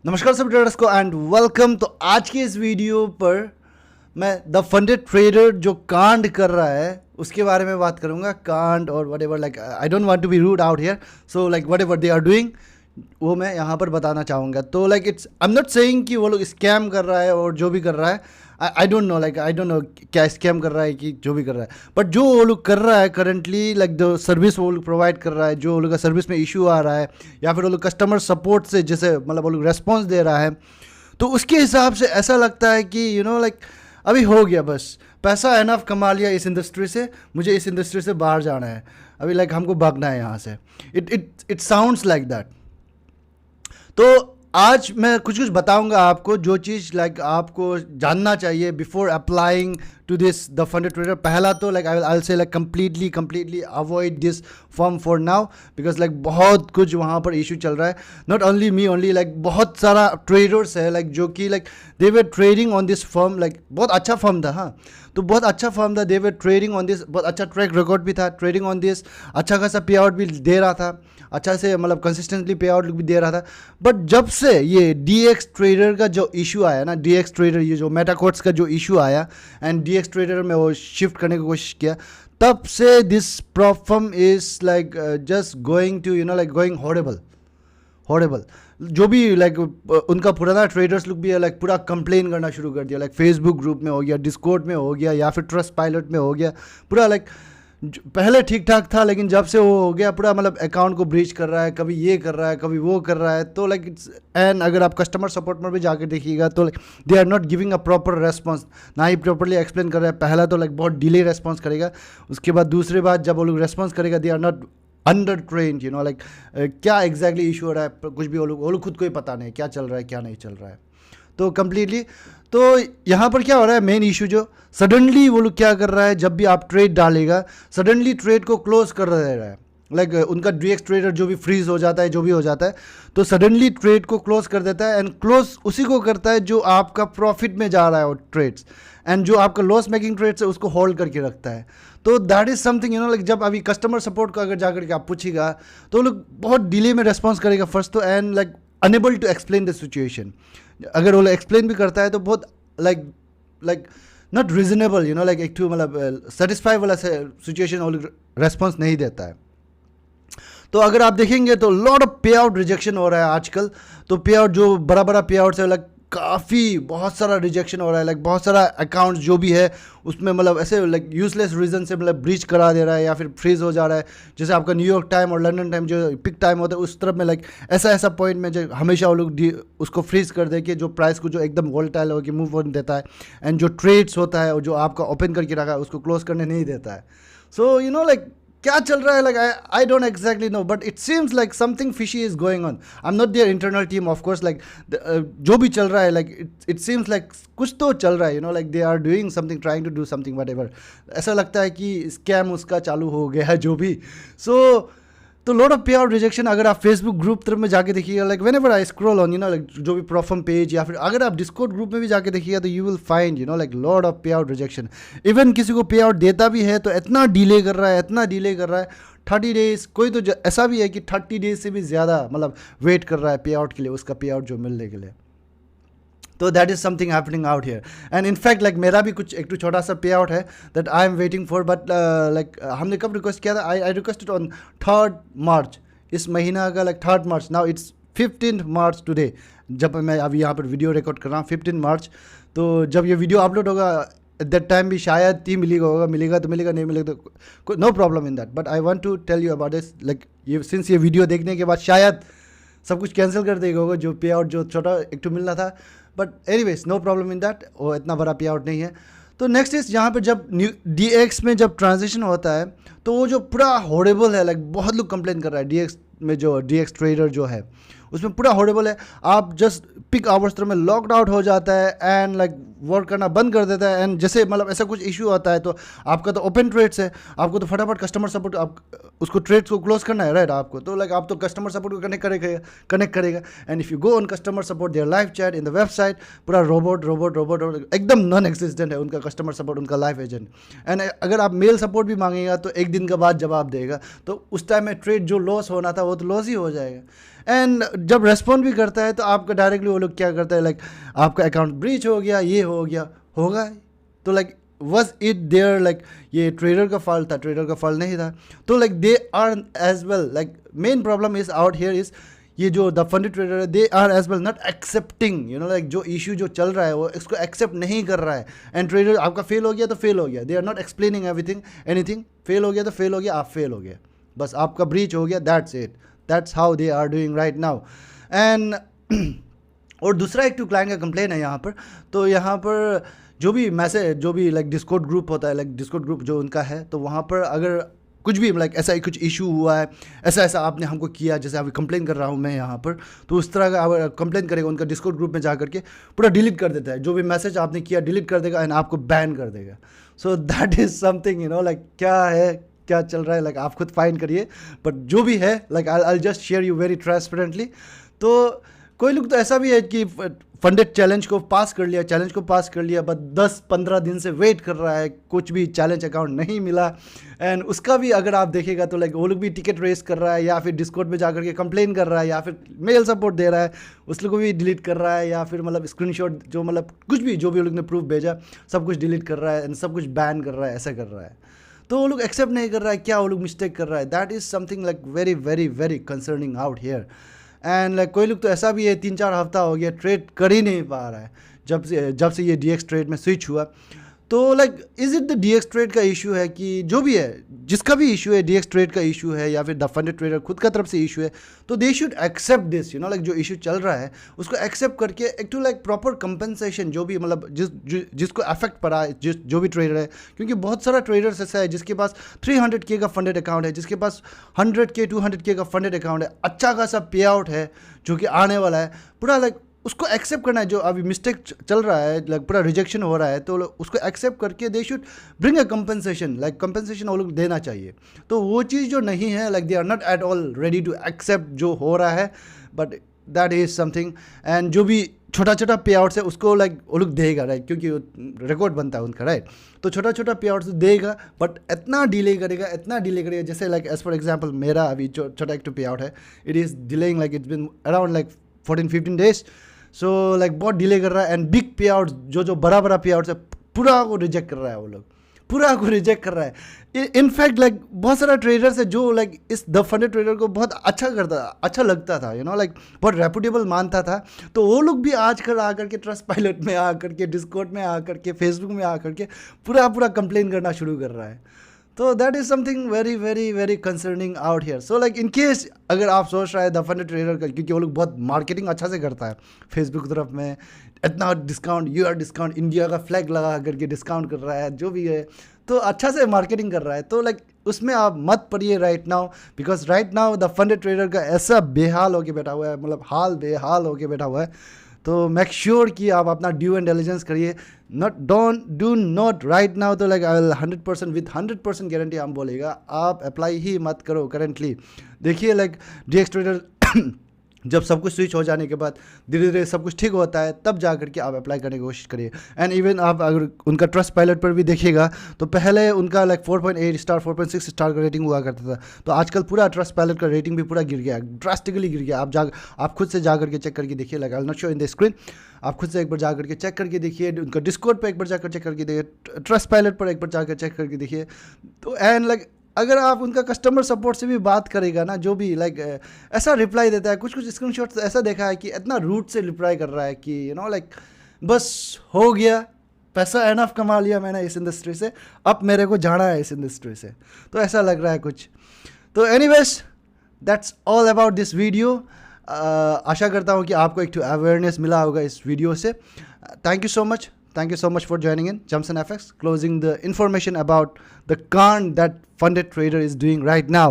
नमस्कार सभी ट्रेडर्स को एंड वेलकम। तो आज के इस वीडियो पर मैं द फंडेड ट्रेडर जो कांड कर रहा है उसके बारे में बात करूंगा। कांड और whatever, like I don't want to be rude out here, so like whatever they are doing वो मैं यहाँ पर बताना चाहूँगा। तो like it's I am not saying कि वो लोग स्कैम कर रहा है और जो भी कर रहा है, I don't know, like I don't know क्या स्कैम कर रहा है कि जो भी कर रहा है, बट जो वो लोग कर रहा है करंटली, लाइक जो सर्विस वो लोग प्रोवाइड कर रहा है, जो वो लोग का सर्विस में इशू आ रहा है या फिर वो लोग कस्टमर सपोर्ट से जैसे मतलब वो लोग रेस्पॉन्स दे रहा है, तो उसके हिसाब से ऐसा लगता है कि लाइक अभी हो गया, बस पैसा एनफ कमा लिया इस इंडस्ट्री से, मुझे इस इंडस्ट्री से बाहर जाना है, अभी लाइक हमको भागना है यहाँ से। It sounds like that. तो आज मैं कुछ कुछ बताऊंगा आपको जो चीज़ लाइक आपको जानना चाहिए before applying to this the funded trader. पहला तो like I will say like completely avoid this firm for now, because like बहुत कुछ वहाँ पर इशू चल रहा है। Not only me only, like बहुत सारा ट्रेडर्स है लाइक जो कि like they were trading on this firm, like बहुत अच्छा फर्म था। हाँ, तो बहुत अच्छा फर्म था, दे वर ट्रेडिंग ऑन दिस, बहुत अच्छा ट्रैक रिकॉर्ड भी था, ट्रेडिंग ऑन दिस अच्छा खासा पे आउट भी दे रहा था, अच्छा से मतलब कंसिस्टेंटली पे आउट भी दे रहा था। बट जब से ये DX ट्रेडर का जो इशू आया ना, DX ट्रेडर ये जो मेटाकोट्स का जो इशू आया एंड DX ट्रेडर में वो शिफ्ट करने की कोशिश किया, तब से this problem is like just going to like going horrible. जो भी लाइक उनका पुराना ट्रेडर्स लोग भी है लाइक पूरा कंप्लेन करना शुरू कर दिया, लाइक फेसबुक ग्रुप में हो गया, डिस्कॉर्ड में हो गया या फिर ट्रस्ट पायलट में हो गया, पूरा लाइक पहले ठीक ठाक था लेकिन जब से वो हो गया पूरा मतलब अकाउंट को ब्रीच कर रहा है, कभी ये कर रहा है कभी वो कर रहा है। तो लाइक इट्स एंड अगर आप कस्टमर सपोर्ट में भी जाकर देखिएगा तो like they are not giving a proper response, ना ही प्रॉपरली एक्सप्लेन कर रहा है। पहला तो लाइक बहुत डिले रेस्पॉन्स करेगा, उसके बाद दूसरी बात जब वो लोग रेस्पॉन्स करेगा they are not under trained, like क्या एग्जैक्टली इशू हो रहा है कुछ भी वो लोग खुद को ही पता नहीं क्या चल रहा है क्या नहीं चल रहा है। तो कम्प्लीटली तो यहाँ पर क्या हो रहा है, मेन इशू जो सडनली वो लोग क्या कर रहा है, जब भी आप ट्रेड डालेगा सडनली ट्रेड को क्लोज कर दे रहा है। लाइक उनका DX ट्रेडर जो भी फ्रीज हो जाता है, जो भी हो जाता है, तो सडनली ट्रेड को क्लोज कर देता है एंड क्लोज उसी को करता है जो आपका प्रॉफिट में जा रहा है वो ट्रेड्स, एंड जो आपका लॉस मेकिंग ट्रेड्स है उसको होल्ड करके रखता है। तो दैट इज समथिंग लाइक जब अभी कस्टमर सपोर्ट को अगर जाकर के आप पूछिएगा तो वो लोग बहुत डिले में रेस्पॉन्स करेगा फर्स्ट तो, and like unable to explain the situation. अगर वो एक्सप्लेन भी करता है तो बहुत लाइक नॉट रीजनेबल, लाइक एक टू मतलब सेटिस्फाई वाला सिचुएशन वो रेस्पॉन्स नहीं देता है। तो अगर आप देखेंगे तो lot of payout rejection हो रहा है आजकल। तो पे आउट जो बड़ा बड़ा पे आउट है लाइक काफ़ी बहुत सारा रिजेक्शन हो रहा है, लाइक बहुत सारा अकाउंट्स जो भी है उसमें मतलब ऐसे लाइक यूजलेस रीज़न से मतलब ब्रीच करा दे रहा है या फिर फ्रीज हो जा रहा है। जैसे आपका न्यूयॉर्क टाइम और लंदन टाइम जो पिक टाइम होता है उस तरफ में लाइक ऐसा पॉइंट में जो हमेशा वो लोग उसको फ्रीज कर दे के जो प्राइस को जो एकदम वोलेटाइल होकर मूव होने देता है, एंड जो ट्रेड्स होता है जो आपका ओपन करके रखा है उसको क्लोज करने नहीं देता है। सो लाइक क्या चल रहा है, like I don't exactly know, but it seems like something fishy is going on. I am not their internal team of course, like जो भी चल रहा है लाइक इट सीम्स लाइक कुछ तो चल रहा है, like they are doing something, trying to do something whatever. ऐसा लगता है कि स्कैम उसका चालू हो गया है जो भी। सो तो lot of payout rejection अगर आप फेसबुक ग्रुप तरफ में जाके देखिएगा, like when ever I scroll on like जो भी प्रॉफम पेज या फिर अगर आप डिस्कॉर्ड ग्रुप में भी जाके देखिएगा तो you will find like lot of payout rejection. Even किसी को पे आउट देता भी है तो इतना डिले कर रहा है 30 डेज, कोई तो ऐसा भी है कि 30 डेज से भी ज़्यादा मतलब वेट कर रहा है पे आउट के लिए, उसका पे आउट जो मिलने के लिए। तो that is something happening out here and in fact like मेरा भी कुछ एक तो छोटा सा पे आउट है that I am waiting for, but like हमने कब रिक्वेस्ट किया था, आई रिक्वेस्टेड ऑन 3rd मार्च, इस महीना का like 3rd March. Now it's 15th March today, जब मैं अभी यहाँ पर वीडियो रिकॉर्ड कर रहा हूँ 15 मार्च। तो जब ये वीडियो अपलोड होगा एट दैट टाइम भी शायद ही मिलेगा तो मिलेगा, नहीं मिलेगा तो no problem in that. But I want to tell you about this, like ये सिंस ये वीडियो देखने के बाद शायद सब कुछ कैंसिल कर देगा होगा जो पे आउट जो छोटा एक तो मिलना था, but anyways no problem in that, वो इतना बड़ा पे आउट नहीं है। तो नेक्स्ट इज यहाँ पे जब DX में जब ट्रांजिशन होता है तो वो जो पूरा हॉरेबल है, लाइक बहुत लोग कंप्लेन कर रहा है DX में जो DX ट्रेडर जो है उसमें पूरा हॉरेबल है। आप जस्ट पिक आवर्स तरह में लॉकड आउट हो जाता है एंड लाइक वर्क करना बंद कर देता है, एंड जैसे मतलब ऐसा कुछ इशू आता है तो आपका तो ओपन ट्रेड्स है, आपको तो फटाफट कस्टमर सपोर्ट आप उसको ट्रेड्स को क्लोज करना है, राइट। आपको तो लाइक आप तो कस्टमर सपोर्ट को कनेक्ट करेगा and if you go on customer support there live chat in the website, पूरा रोबोट एकदम नॉन एक्सिस्टेंट है उनका कस्टमर सपोर्ट, उनका लाइव एजेंट। एंड अगर आप मेल सपोर्ट भी मांगेगा तो एक दिन के बाद जवाब देगा, तो उस टाइम में ट्रेड जो लॉस होना था वो तो लॉस ही हो जाएगा। एंड जब रेस्पॉन्ड भी करता है तो आपका डायरेक्टली वो लोग क्या करता है, लाइक आपका अकाउंट ब्रीच हो गया, ये हो गया, होगा। तो like was it there, like ये ट्रेडर का फॉल्ट था? ट्रेडर का फॉल्ट नहीं था। तो like they are as well, like main problem is out here is ये जो द फंडेड ट्रेडर है, they are as well not accepting, you know, like जो इशू जो चल रहा है वो इसको एक्सेप्ट नहीं कर रहा है। एंड ट्रेडर आपका फेल हो गया तो फेल हो गया, they are not explaining anything. Fail हो गया तो फेल हो गया, आप फेल हो गया, बस आपका ब्रीच हो गया, that's it. That's how they are doing right now. And और दूसरा एक टू क्लाइंट का कंप्लेन है यहाँ पर। तो यहाँ पर जो भी मैसेज, जो भी लाइक डिस्कॉर्ड ग्रुप होता है, लाइक डिस्कॉर्ड ग्रुप जो उनका है, तो वहाँ पर अगर कुछ भी लाइक ऐसा कुछ इशू हुआ है, ऐसा आपने हमको किया, जैसे अभी कंप्लेन कर रहा हूँ मैं यहाँ पर, तो उस तरह का अगर कंप्लेन करेगा उनका डिस्कॉर्ड ग्रुप में जा करके पूरा डिलीट कर देता है। जो भी मैसेज आपने किया डिलीट कर देगा एंड आपको बैन कर देगा। So that is something, you know, like क्या है, क्या चल रहा है, लाइक आप खुद फाइंड करिए। बट जो भी है, like I just share you very transparently. तो कोई लोग तो ऐसा भी है कि फंडेड चैलेंज को पास कर लिया, बट 10-15 दिन से वेट कर रहा है, कुछ भी चैलेंज अकाउंट नहीं मिला। एंड उसका भी अगर आप देखेगा तो लाइक वो लोग भी टिकट रेस कर रहा है, या फिर डिस्कॉर्ड में जाकर के कंप्लेन कर रहा है, या फिर मेल सपोर्ट दे रहा है, उस लोग को भी डिलीट कर रहा है, या फिर मतलब स्क्रीनशॉट जो मतलब कुछ भी जो भी वो लोग ने प्रूफ भेजा सब कुछ डिलीट कर रहा है एंड सब कुछ बैन कर रहा है, ऐसा कर रहा है। तो वो लोग एक्सेप्ट नहीं कर रहा है, क्या वो लोग मिस्टेक कर रहा है। That is something like very very very concerning out here. And like कोई लोग तो ऐसा भी है 3-4 हफ्ता हो गया ट्रेड कर ही नहीं पा रहा है जब से ये DX ट्रेड में स्विच हुआ। तो like is it the DX trade का इशू है, कि जो भी है, जिसका भी इशू है, DX ट्रेड का इशू है या फिर द फंडेड ट्रेडर खुद का तरफ से इशू है, तो they should accept this, you know, like जो इशू चल रहा है उसको एक्सेप्ट करके एक टू लाइक प्रॉपर कंपनसेशन, जो भी मतलब जिसको अफेक्ट पड़ा है, जो भी ट्रेडर है। क्योंकि बहुत सारा ट्रेडर्स ऐसा है जिसके पास 300K का फंडेड अकाउंट है, जिसके पास 100K 200K का फंडेड अकाउंट है, अच्छा खासा पे आउट है जो कि आने वाला है, पूरा लाइक उसको एक्सेप्ट करना है। जो अभी मिस्टेक चल रहा है, लाइक पूरा रिजेक्शन हो रहा है, तो उसको एक्सेप्ट करके they should bring a compensation, like compensation वो लोग देना चाहिए। तो वो चीज़ जो नहीं है, like they are not at all ready to accept जो हो रहा है। But that is something. And जो भी छोटा छोटा पे आउट्स है उसको लाइक वो लोग देगा, राइट, क्योंकि रिकॉर्ड बनता है उनका, राइट। तो छोटा छोटा पे आउट्स देगा, बट इतना डिले करेगा जैसे लाइक एज फॉर एग्जाम्पल मेरा अभी जो छोटा एक पे आउट है, it is delaying, like it's been around like 14-15 days. So like बहुत डिले कर रहा है। एंड बिग पे आउट जो बड़ा पे आउट है पूरा को रिजेक्ट कर रहा है, वो लोग पूरा को रिजेक्ट कर रहा है। इनफैक्ट लाइक बहुत सारा ट्रेडर्स है जो लाइक इस द फंडेड ट्रेडर को बहुत अच्छा लगता था, यू नो, लाइक बहुत रेपुटेबल मानता था। तो वो लोग भी आजकल आकर के ट्रस्ट पायलट में आकर के, डिस्कॉर्ड में आकर के, फेसबुक में आकर के पूरा कंप्लेन करना शुरू कर रहा है। तो that is something very very very concerning out here. So like in case अगर आप सोच रहे हैं द फंडेड ट्रेडर का, क्योंकि वो लोग बहुत मार्केटिंग अच्छा से करता है फेसबुक की तरफ में, इतना डिस्काउंट, यूआर डिस्काउंट, इंडिया का फ्लैग लगा करके डिस्काउंट कर रहा है, जो भी है, तो अच्छा से मार्केटिंग कर रहा है। तो लाइक उसमें आप मत पड़िए right now, because right now the funded trader का ऐसा बेहाल होके बैठा हुआ है, मतलब बेहाल होके बैठा हुआ है। तो मेक श्योर कि आप अपना ड्यू एंड डिलिजेंस करिए, डू नॉट राइट नाउ। तो like I will 100% with 100% guarantee हम बोलेगा आप अप्लाई ही मत करो करेंटली। देखिए लाइक DX ट्रेडर जब सब कुछ स्विच हो जाने के बाद धीरे धीरे सब कुछ ठीक होता है, तब जा करके आप अप्लाई करने की कोशिश करिए। एंड इवन आप अगर उनका ट्रस्ट पायलट पर भी देखिएगा तो पहले उनका लाइक 4.8 स्टार 4.6 स्टार का रेटिंग हुआ करता था, तो आजकल पूरा ट्रस्ट पायलट का रेटिंग भी पूरा गिर गया, ड्रास्टिकली गिर गया। आप खुद से जा करके चेक करके देखिए, like I will not show in the screen, आप खुद से एक बार जा करके चेक करके देखिए, उनका डिस्कॉर्ड पर एक बार जाकर चेक करके देखिए, ट्रस्ट पायलट पर एक बार जाकर चेक करके देखिए। तो एंड लाइक अगर आप उनका कस्टमर सपोर्ट से भी बात करेगा ना, जो भी लाइक ऐसा रिप्लाई देता है, कुछ स्क्रीनशॉट ऐसा देखा है कि इतना रूट से रिप्लाई कर रहा है कि यू नो लाइक बस हो गया, पैसा एनफ कमा लिया मैंने इस इंडस्ट्री से, अब मेरे को जाना है इस इंडस्ट्री से, तो ऐसा लग रहा है कुछ। तो anyways that's all about this video. आशा करता हूँ कि आपको एक अवेयरनेस मिला होगा इस वीडियो से। Thank you so much for joining in Jumps and FX, closing the information about the con that funded trader is doing right now.